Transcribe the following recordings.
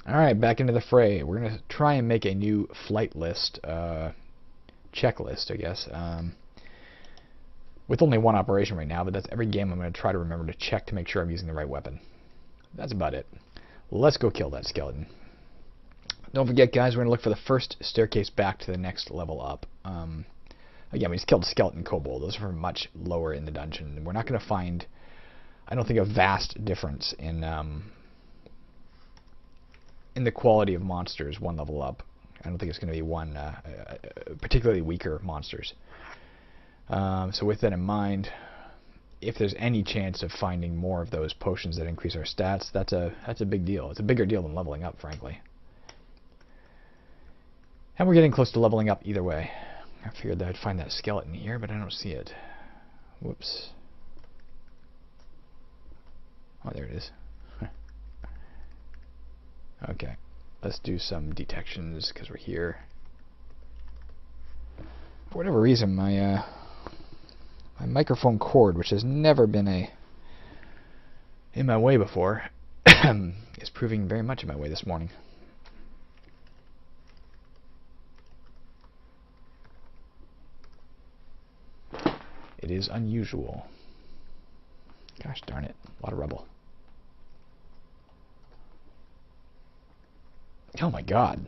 Alright, back into the fray. We're going to try and make a new flight list, checklist, I guess. With only one operation right now, but that's every game I'm going to try to remember to check to make sure I'm using the right weapon. That's about it. Let's go kill that skeleton. Don't forget, guys, we're going to look for the first staircase back to the next level up. Again, we just killed a skeleton kobold. Those are much lower in the dungeon. We're not going to find, I don't think, a vast difference in the quality of monsters one level up. I don't think it's going to be one particularly weaker monsters. So with that in mind, if there's any chance of finding more of those potions that increase our stats, that's a big deal. It's a bigger deal than leveling up, frankly. And we're getting close to leveling up either way. I figured that I'd find that skeleton here, but I don't see it. Whoops. Oh, there it is. Okay, let's do some detections because we're here. For whatever reason, my microphone cord, which has never been in my way before, is proving very much in my way this morning. It is unusual. Gosh darn it, a lot of rubble. Oh my god.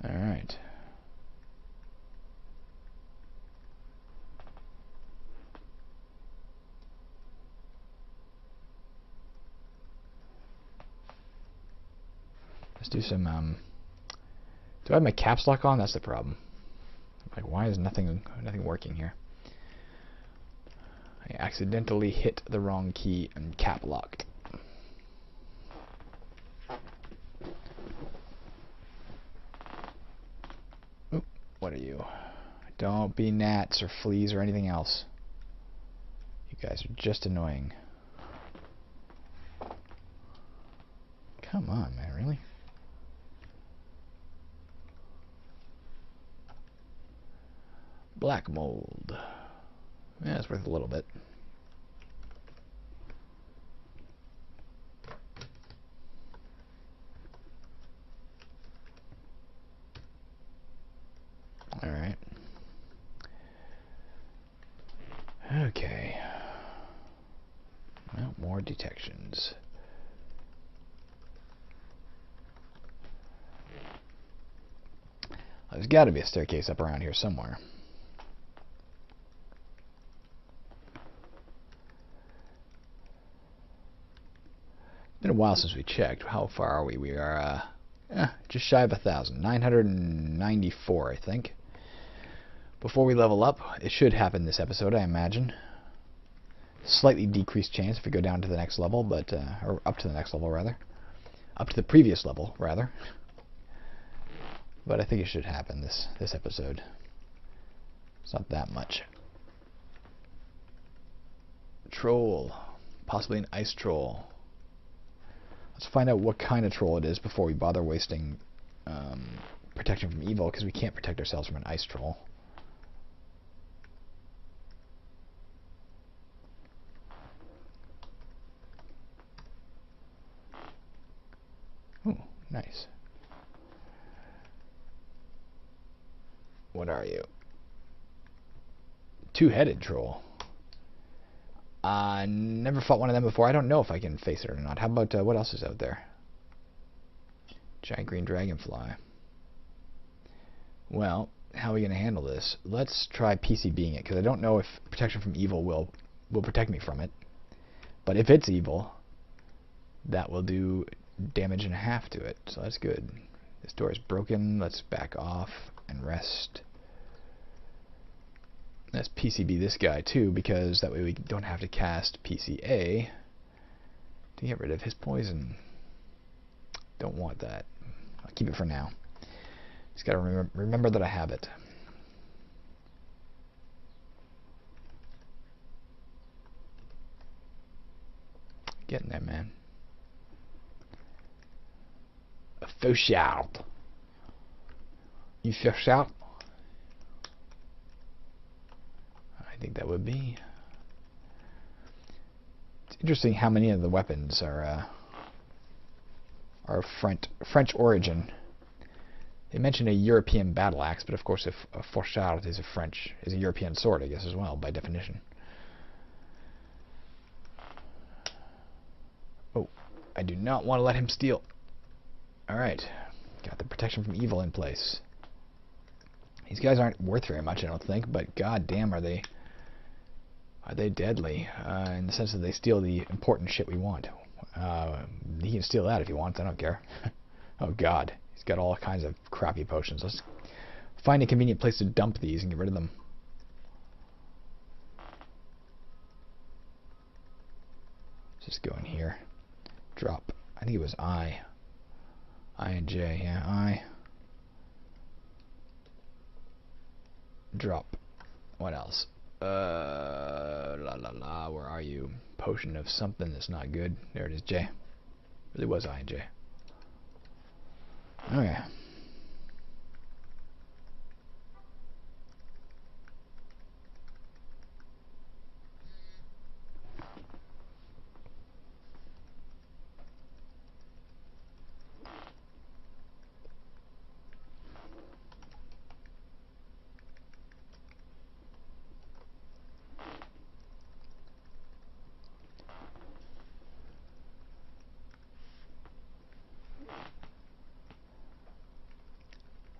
Alright. Let's do some, do I have my caps lock on? That's the problem. Like, why is nothing working here? I accidentally hit the wrong key and cap locked. Oop, what are you? Don't be gnats or fleas or anything else. You guys are just annoying. Come on, man, really? Black mold. Yeah, it's worth a little bit. Alright. Okay. Well, more detections. There's got to be a staircase up around here somewhere. Been a while since we checked. How far are we? We are just shy of 1,000. 994, I think. Before we level up, it should happen this episode, I imagine. Slightly decreased chance if we go down to the next level, but or up to the next level rather. Up to the previous level rather. But I think it should happen this episode. It's not that much. Troll. Possibly an ice troll. Let's find out what kind of troll it is before we bother wasting protection from evil, because we can't protect ourselves from an ice troll. Ooh, nice. What are you? Two-headed troll. Never fought one of them before. I don't know if I can face it or not. How about, what else is out there? Giant green dragonfly. Well, how are we going to handle this? Let's try PCBing it, because I don't know if protection from evil will protect me from it. But if it's evil, that will do damage and a half to it, so that's good. This door is broken. Let's back off and rest. Let's PCB this guy too, because that way we don't have to cast PCA to get rid of his poison. Don't want that. I'll keep it for now. Just gotta remember that I have it. Getting there, man. A fauchard. You fauchard? I think that would be. Interesting how many of the weapons are French origin. They mentioned a European battle axe, but of course, if a fourchette is a European sword, I guess as well by definition. Oh, I do not want to let him steal. All right, got the protection from evil in place. These guys aren't worth very much, I don't think, but god damn, are they deadly in the sense that they steal the important shit we want. He can steal that if he wants, I don't care. Oh god, he's got all kinds of crappy potions. Let's find a convenient place to dump these and get rid of them. Let's just go in here. Drop. I think it was I and J, yeah, I. Drop. What else? Where are you? Potion of something that's not good. There it is, J. Really was I and J. Okay.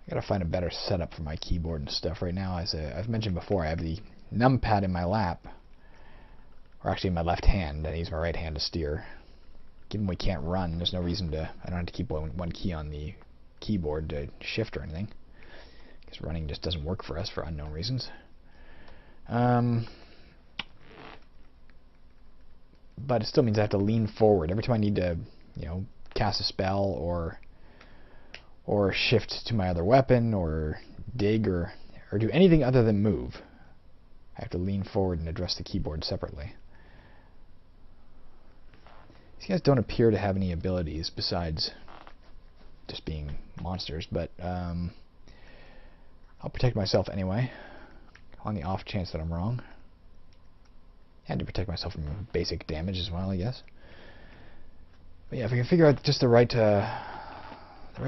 Gotta find a better setup for my keyboard and stuff right now. As I've mentioned before, I have the numpad in my lap, or actually in my left hand, and I use my right hand to steer. Given we can't run, there's no reason to, I don't have to keep one key on the keyboard to shift or anything, because running just doesn't work for us for unknown reasons. But it still means I have to lean forward every time I need to, cast a spell or shift to my other weapon, or dig, or do anything other than move. I have to lean forward and address the keyboard separately. These guys don't appear to have any abilities besides just being monsters, but I'll protect myself anyway, on the off chance that I'm wrong. And to protect myself from basic damage as well, I guess. But yeah, if I can figure out just the right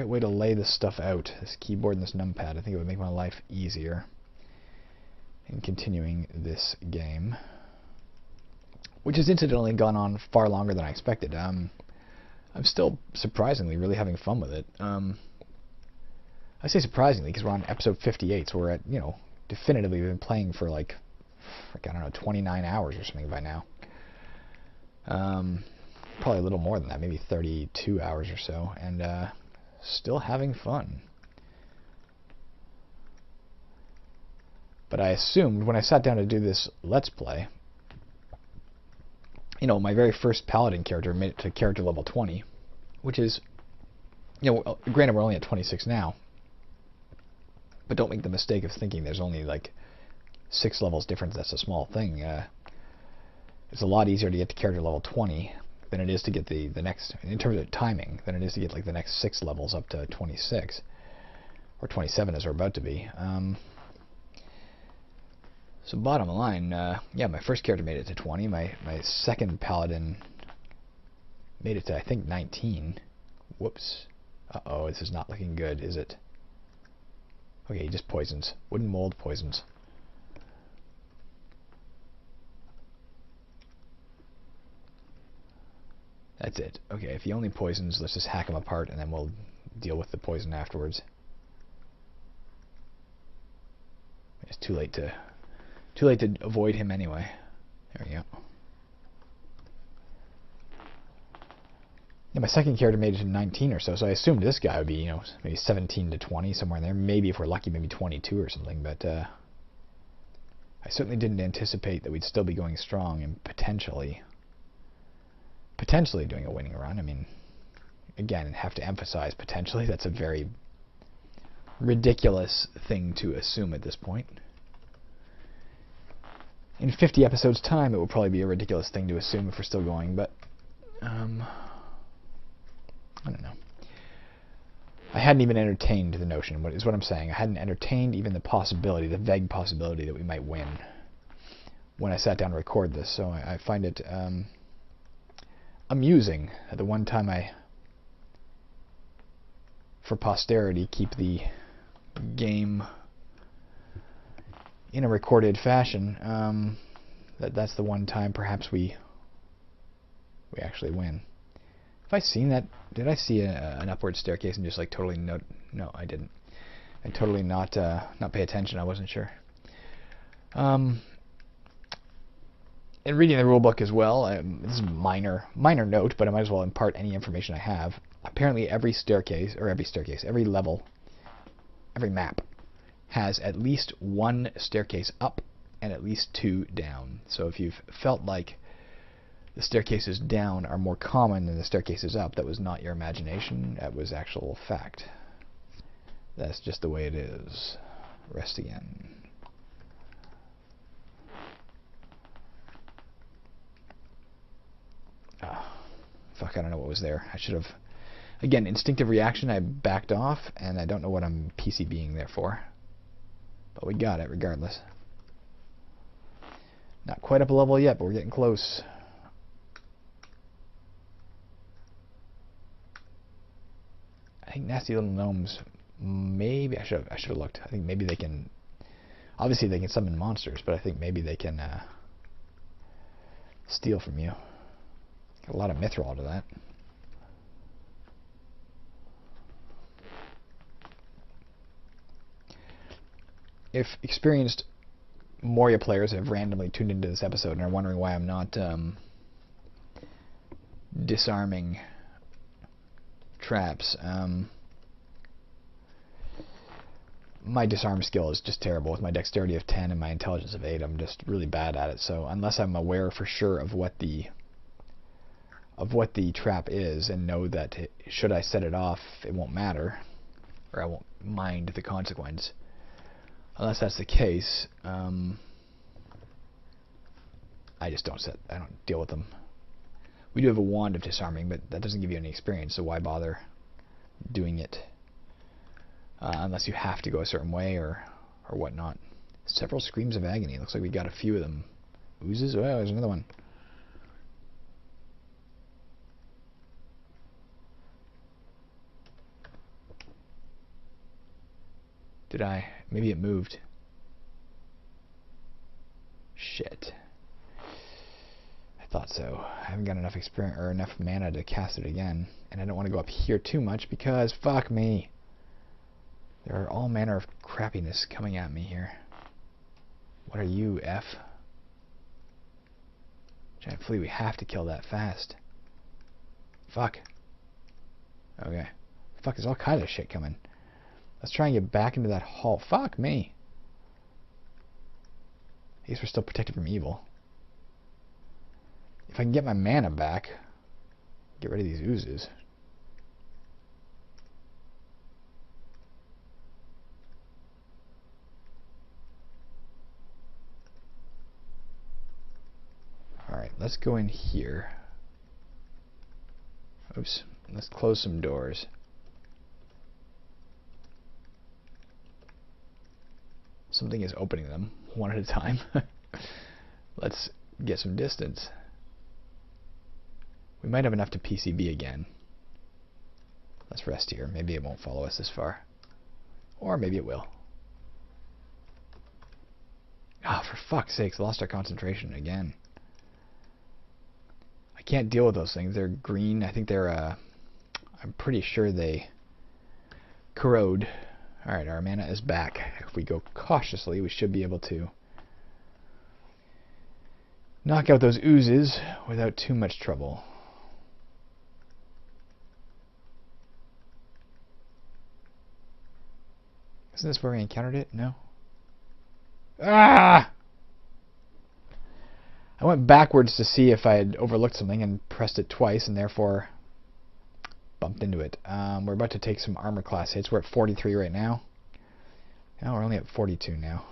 way to lay this stuff out, this keyboard and this numpad, I think it would make my life easier in continuing this game, which has incidentally gone on far longer than I expected. I'm still surprisingly really having fun with it. I say surprisingly because we're on episode 58, so we're at, definitively we've been playing for like, I don't know, 29 hours or something by now. Probably a little more than that, maybe 32 hours or so, and still having fun. But I assumed when I sat down to do this Let's Play, my very first Paladin character made it to character level 20, which is, granted we're only at 26 now, but don't make the mistake of thinking there's only like 6 levels difference. That's a small thing. It's a lot easier to get to character level 20 than it is to get the next, in terms of timing, than it is to get like the next 6 levels up to 26 or 27 as we're about to be. So bottom line, yeah, my first character made it to 20. My second Paladin made it to, I think, 19. Whoops. Uh-oh, this is not looking good, is it? Okay, he just poisons. Wooden mold poisons. That's it. Okay, if he only poisons, let's just hack him apart, and then we'll deal with the poison afterwards. It's too late to avoid him anyway. There we go. Yeah, my second character made it to 19 or so, so I assumed this guy would be, maybe 17 to 20, somewhere in there. Maybe if we're lucky, maybe 22 or something, but I certainly didn't anticipate that we'd still be going strong and potentially doing a winning run. I mean, again, I have to emphasize potentially. That's a very ridiculous thing to assume at this point. In 50 episodes time, it will probably be a ridiculous thing to assume if we're still going, but I don't know. I hadn't even entertained the notion, is what I'm saying. I hadn't entertained even the possibility, the vague possibility that we might win when I sat down to record this, so I find it amusing. The one time I, for posterity, keep the game in a recorded fashion, that's the one time perhaps we actually win. Have I seen that? Did I see an upward staircase and just like totally no, I didn't. And totally not pay attention. I wasn't sure. In reading the rulebook as well, this is a minor note, but I might as well impart any information I have. Apparently, every level, every map has at least one staircase up and at least two down. So if you've felt like the staircases down are more common than the staircases up, that was not your imagination. That was actual fact. That's just the way it is. Rest again. Oh, fuck, I don't know what was there. I should have... Again, instinctive reaction, I backed off, and I don't know what I'm PCBing there for. But we got it, regardless. Not quite up a level yet, but we're getting close. I think nasty little gnomes... Maybe I should have looked. I think maybe they can. Obviously, they can summon monsters, but I think maybe they can steal from you. Got a lot of mithril to that. If experienced Moria players have randomly tuned into this episode and are wondering why I'm not disarming traps, my disarm skill is just terrible. With my dexterity of 10 and my intelligence of 8, I'm just really bad at it. So unless I'm aware for sure of what the trap is and know that should I set it off, it won't matter, or I won't mind the consequence. Unless that's the case, I don't deal with them. We do have a wand of disarming, but that doesn't give you any experience, so why bother doing it? Unless you have to go a certain way or whatnot. Several screams of agony. Looks like we got a few of them. Oozes? Oh, there's another one. Did I? Maybe it moved. Shit. I thought so. I haven't got enough experience or enough mana to cast it again, and I don't want to go up here too much because fuck me. There are all manner of crappiness coming at me here. What are you, F? Giant flea, we have to kill that fast. Fuck. Okay. Fuck, there's all kinds of shit coming. Let's try and get back into that hall. Fuck me. At least we're still protected from evil. If I can get my mana back, get rid of these oozes. Alright, let's go in here. Oops, let's close some doors. Something is opening them, one at a time. Let's get some distance. We might have enough to PCB again. Let's rest here. Maybe it won't follow us this far. Or maybe it will. Ah, oh, for fuck's sakes, lost our concentration again. I can't deal with those things. They're green. I think they're, I'm pretty sure they corrode. Alright, our mana is back. If we go cautiously, we should be able to knock out those oozes without too much trouble. Isn't this where we encountered it? No? Ah! I went backwards to see if I had overlooked something and pressed it twice and therefore bumped into it. We're about to take some armor class hits. We're at 43 right now. Now we're only at 42 now.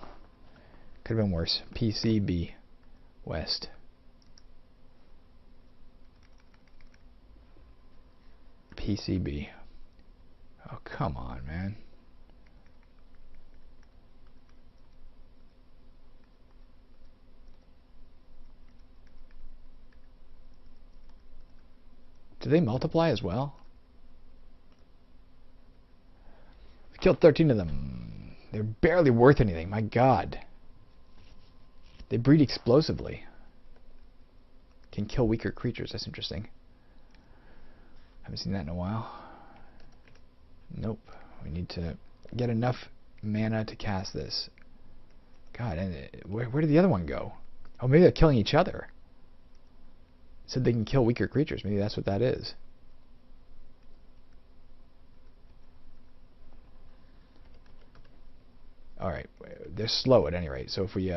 Could have been worse. PCB West. PCB. Oh, come on, man. Do they multiply as well? We killed 13 of them. They're barely worth anything. My god. They breed explosively. Can kill weaker creatures. That's interesting. Haven't seen that in a while. Nope. We need to get enough mana to cast this. God, and where did the other one go? Oh, maybe they're killing each other. It said they can kill weaker creatures. Maybe that's what that is. Alright, they're slow at any rate, so if we,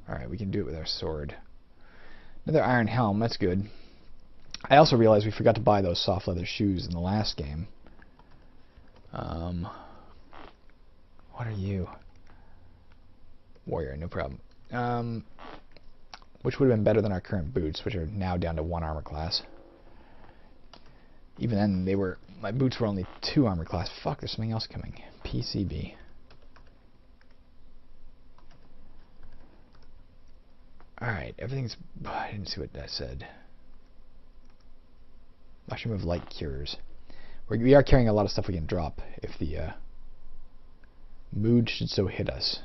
Alright, we can do it with our sword. Another iron helm, that's good. I also realized we forgot to buy those soft leather shoes in the last game. What are you? Warrior, no problem. Which would have been better than our current boots, which are now down to 1 armor class. Even then, my boots were only 2 armor class. Fuck, there's something else coming. PCB. Alright, everything's... I didn't see what that said. Mushroom of Light cures. We are carrying a lot of stuff we can drop if the mood should so hit us.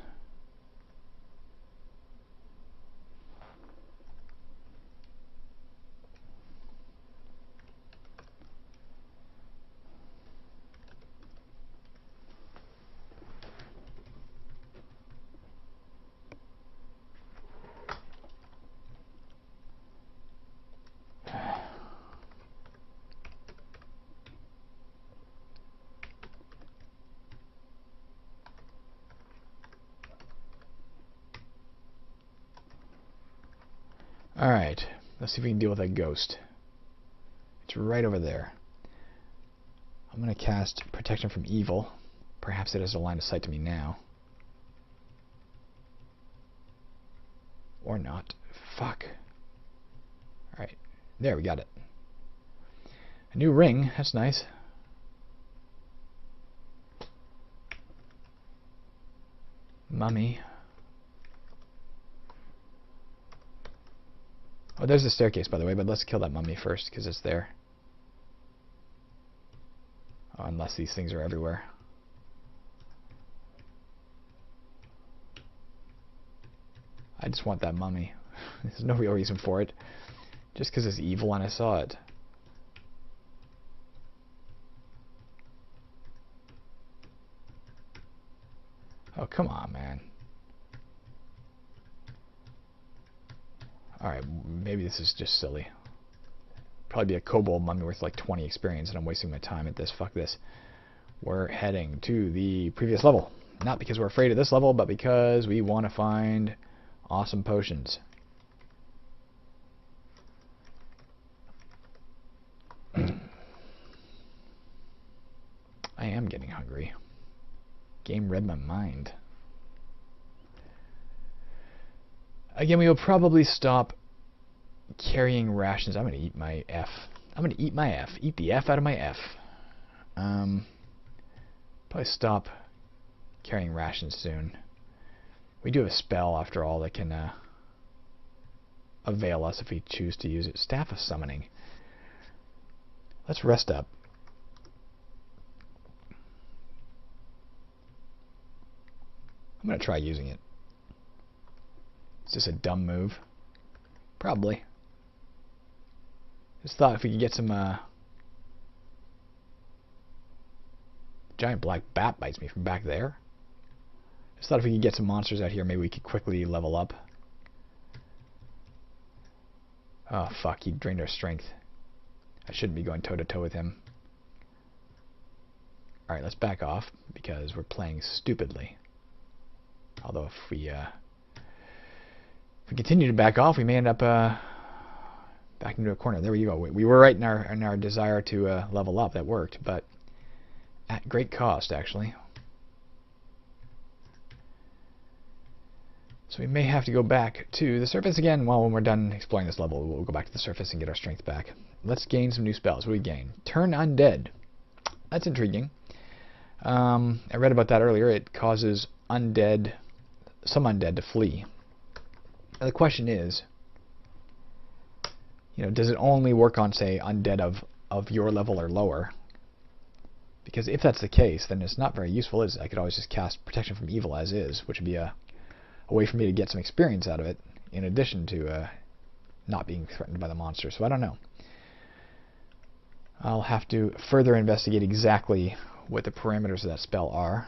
Alright, let's see if we can deal with that ghost. It's right over there. I'm going to cast Protection from Evil. Perhaps it has a line of sight to me now. Or not. Fuck. Alright, there, we got it. A new ring, that's nice. Mummy. Oh, there's the staircase, by the way, but let's kill that mummy first, because it's there. Oh, unless these things are everywhere. I just want that mummy. There's no real reason for it. Just because it's evil and I saw it. Oh, come on, man. Alright, maybe this is just silly. Probably be a kobold mummy worth like 20 experience, and I'm wasting my time at this. Fuck this. We're heading to the previous level. Not because we're afraid of this level, but because we want to find awesome potions. I am getting hungry. Game read my mind. Again, we will probably stop carrying rations. I'm gonna eat my F. I'm gonna eat my F. Eat the F out of my F. Probably stop carrying rations soon. We do have a spell, after all, that can avail us if we choose to use it. Staff of Summoning. Let's rest up. I'm gonna try using it. Is this a dumb move? Probably. Just thought if we could get some giant black bat bites me from back there. Just thought if we could get some monsters out here, maybe we could quickly level up. Oh fuck, he drained our strength. I shouldn't be going toe to toe with him. Alright, let's back off because we're playing stupidly. Although if we continue to back off, we may end up back into a corner. There we go. We were right in our desire to level up. That worked, but at great cost, actually. So we may have to go back to the surface again. Well, when we're done exploring this level, we'll go back to the surface and get our strength back. Let's gain some new spells. What do we gain? Turn Undead. That's intriguing. I read about that earlier. It causes some undead to flee. Now the question is, You know, does it only work on, say, undead of your level or lower? Because if that's the case, then it's not very useful, is it? I could always just cast Protection from Evil as is, which would be a way for me to get some experience out of it, in addition to not being threatened by the monster. So I don't know. I'll have to further investigate exactly what the parameters of that spell are,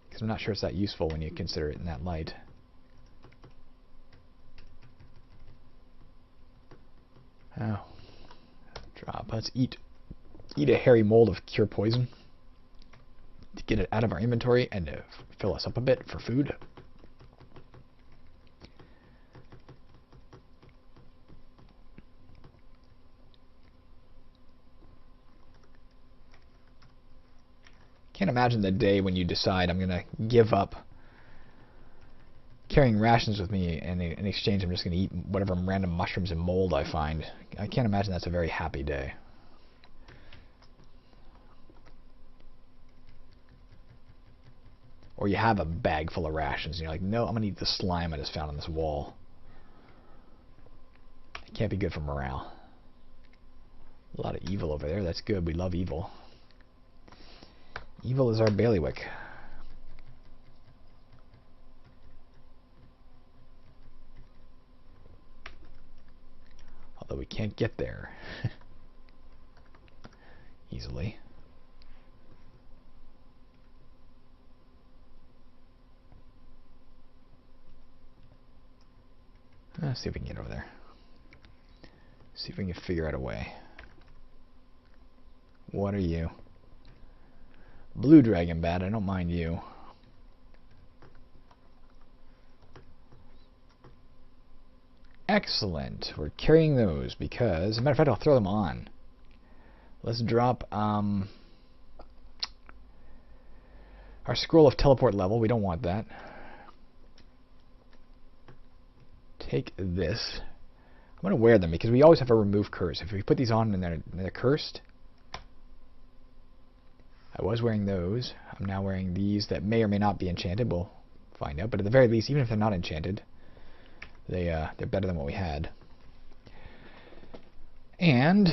because I'm not sure it's that useful when you consider it in that light. Oh. Drop. Let's eat a hairy mold of Cure Poison to get it out of our inventory and to fill us up a bit for food. Can't imagine the day when you decide I'm going to give up carrying rations with me, and in exchange I'm just going to eat whatever random mushrooms and mold I find. I can't imagine that's a very happy day. Or you have a bag full of rations and you're like, no, I'm going to eat the slime I just found on this wall. It can't be good for morale. A lot of evil over there. That's good. We love evil. Evil is our bailiwick. Although we can't get there easily. Let's see if we can get over there. See if we can figure out a way. What are you? Blue dragon bat, I don't mind you. Excellent. We're carrying those because, as a matter of fact, I'll throw them on. Let's drop our scroll of teleport level. We don't want that. Take this. I'm going to wear them because we always have a remove curse. If we put these on and they're cursed. I was wearing those. I'm now wearing these that may or may not be enchanted. We'll find out. But at the very least, even if they're not enchanted, they're better than what we had. And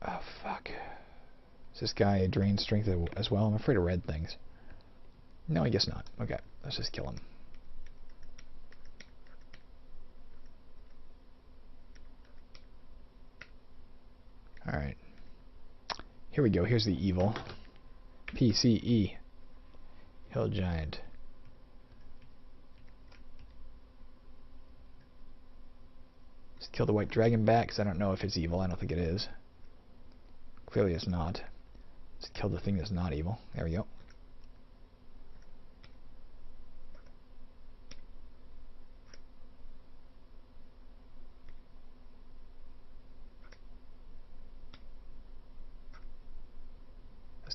oh fuck! Does this guy drain strength as well? I'm afraid of red things. No, I guess not. Okay, let's just kill him. All right. Here we go. Here's the evil. PCE. Hill Giant. Let's kill the white dragon bat because I don't know if it's evil. I don't think it is. Clearly it's not. Let's kill the thing that's not evil. There we go.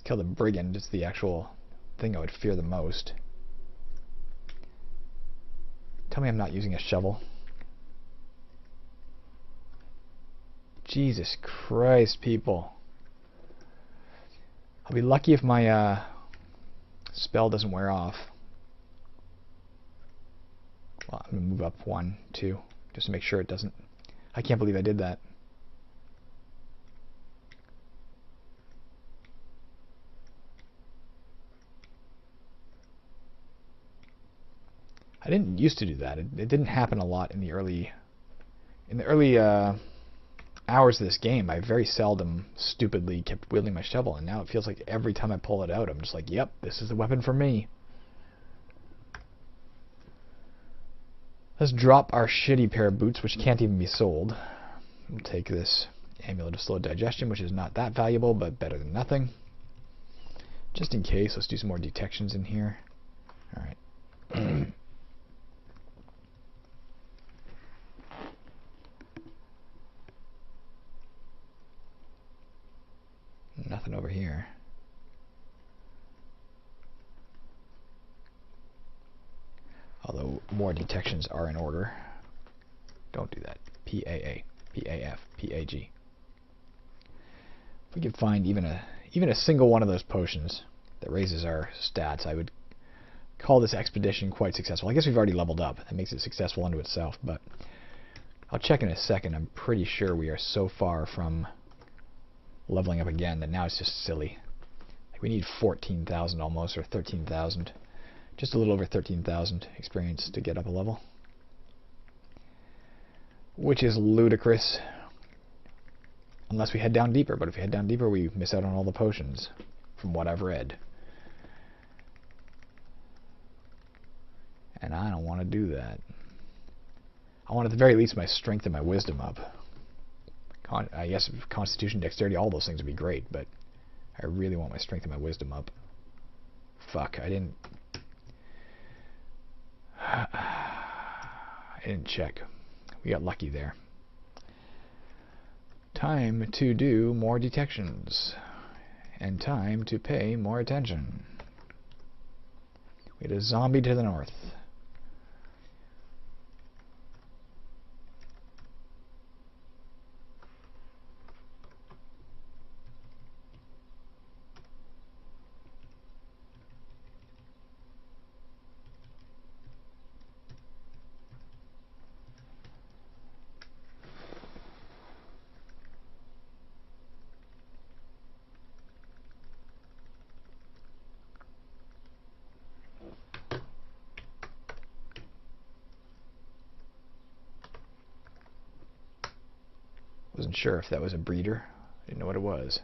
Kill the brigand. It's the actual thing I would fear the most. Tell me I'm not using a shovel. Jesus Christ, people. I'll be lucky if my spell doesn't wear off. Well, I'm going to move up 1, 2, just to make sure it doesn't. I can't believe I did that. I didn't used to do that. It didn't happen a lot in the early hours of this game. I very seldom stupidly kept wielding my shovel, and now it feels like every time I pull it out, I'm just like, yep, this is the weapon for me. Let's drop our shitty pair of boots, which can't even be sold. We'll take this amulet of slow digestion, which is not that valuable, but better than nothing. Just in case, let's do some more detections in here. Alright. Nothing over here. Although more detections are in order. Don't do that. PAA, PAF, PAG. If we could find even a single one of those potions that raises our stats, I would call this expedition quite successful. I guess we've already leveled up. That makes it successful unto itself, but I'll check in a second. I'm pretty sure we are so far from leveling up again that now it's just silly. Like we need 14,000 almost, or 13,000. Just a little over 13,000 experience to get up a level. Which is ludicrous. Unless we head down deeper, but if we head down deeper we miss out on all the potions, from what I've read. And I don't want to do that. I want at the very least my strength and my wisdom up. I guess constitution, dexterity, all those things would be great, but I really want my strength and my wisdom up. Fuck, I didn't check. We got lucky there. Time to do more detections. And time to pay more attention. We had a zombie to the north. Wasn't sure if that was a breeder. Didn't know what it was.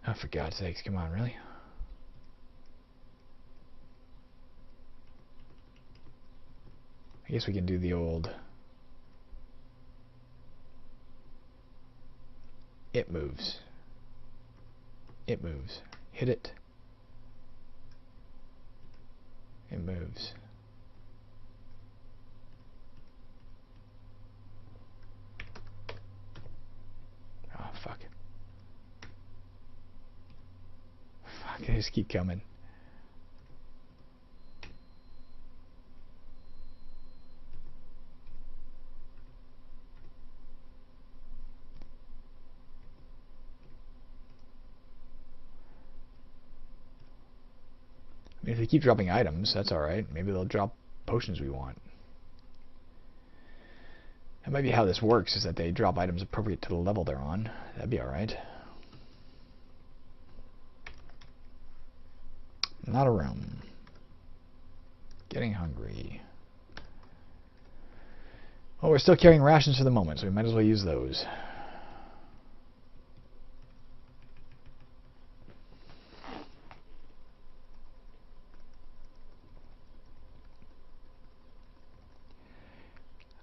Oh, for God's sakes, come on, really? I guess we can do the old... It moves. It moves. Hit it. It moves. Oh, fuck. Fuck, they just keep coming. I mean, if they keep dropping items, that's alright. Maybe they'll drop potions we want. That might be how this works, is that they drop items appropriate to the level they're on. That'd be alright. Not a room. Getting hungry. Well, we're still carrying rations for the moment, so we might as well use those.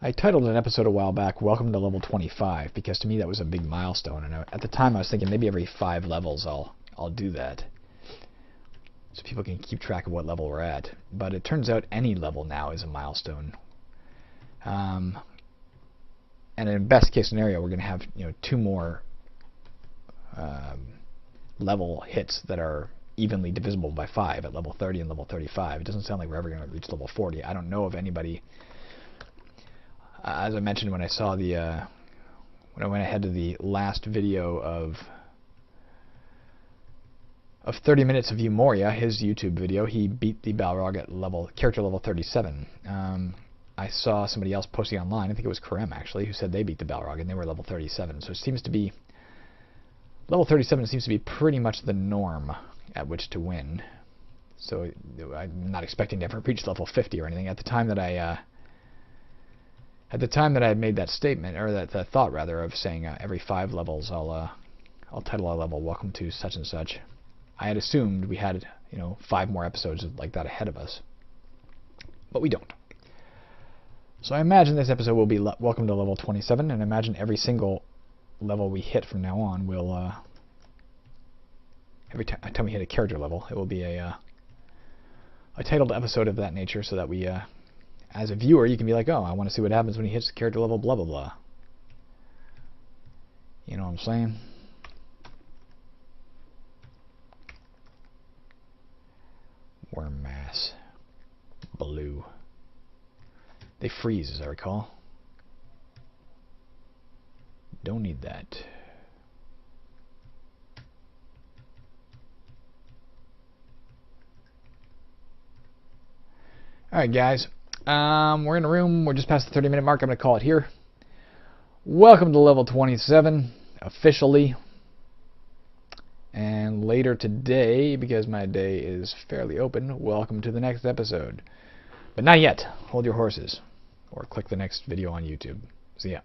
I titled an episode a while back, Welcome to Level 25, because to me that was a big milestone, and at the time I was thinking maybe every 5 levels I'll do that, so people can keep track of what level we're at. But it turns out any level now is a milestone. And in best case scenario, we're going to have 2 more level hits that are evenly divisible by 5 at level 30 and level 35. It doesn't sound like we're ever going to reach level 40. I don't know of anybody. As I mentioned when I saw the when I went ahead to the last video of 30 minutes of UMoria, his YouTube video, he beat the Balrog at character level 37. I saw somebody else posting online, I think it was Karem actually, who said they beat the Balrog and they were level 37. So it seems to be level 37 seems to be pretty much the norm at which to win. So I'm not expecting to ever reach level 50 or anything. At the time that I had made that statement, or that thought rather, of saying every 5 levels I'll title our level Welcome to such and such, I had assumed we had 5 more episodes like that ahead of us, but we don't. So I imagine this episode will be Welcome to Level 27, and I imagine every single level we hit from now on will every time we hit a character level, it will be a titled episode of that nature, so that we as a viewer, you can be like, oh, I want to see what happens when he hits the character level, blah, blah, blah. You know what I'm saying? Worm mass. Blue. They freeze, as I recall. Don't need that. Alright guys, we're in a room, we're just past the 30-minute mark, I'm going to call it here. Welcome to level 27, officially. And later today, because my day is fairly open, welcome to the next episode. But not yet, hold your horses. Or click the next video on YouTube. See ya.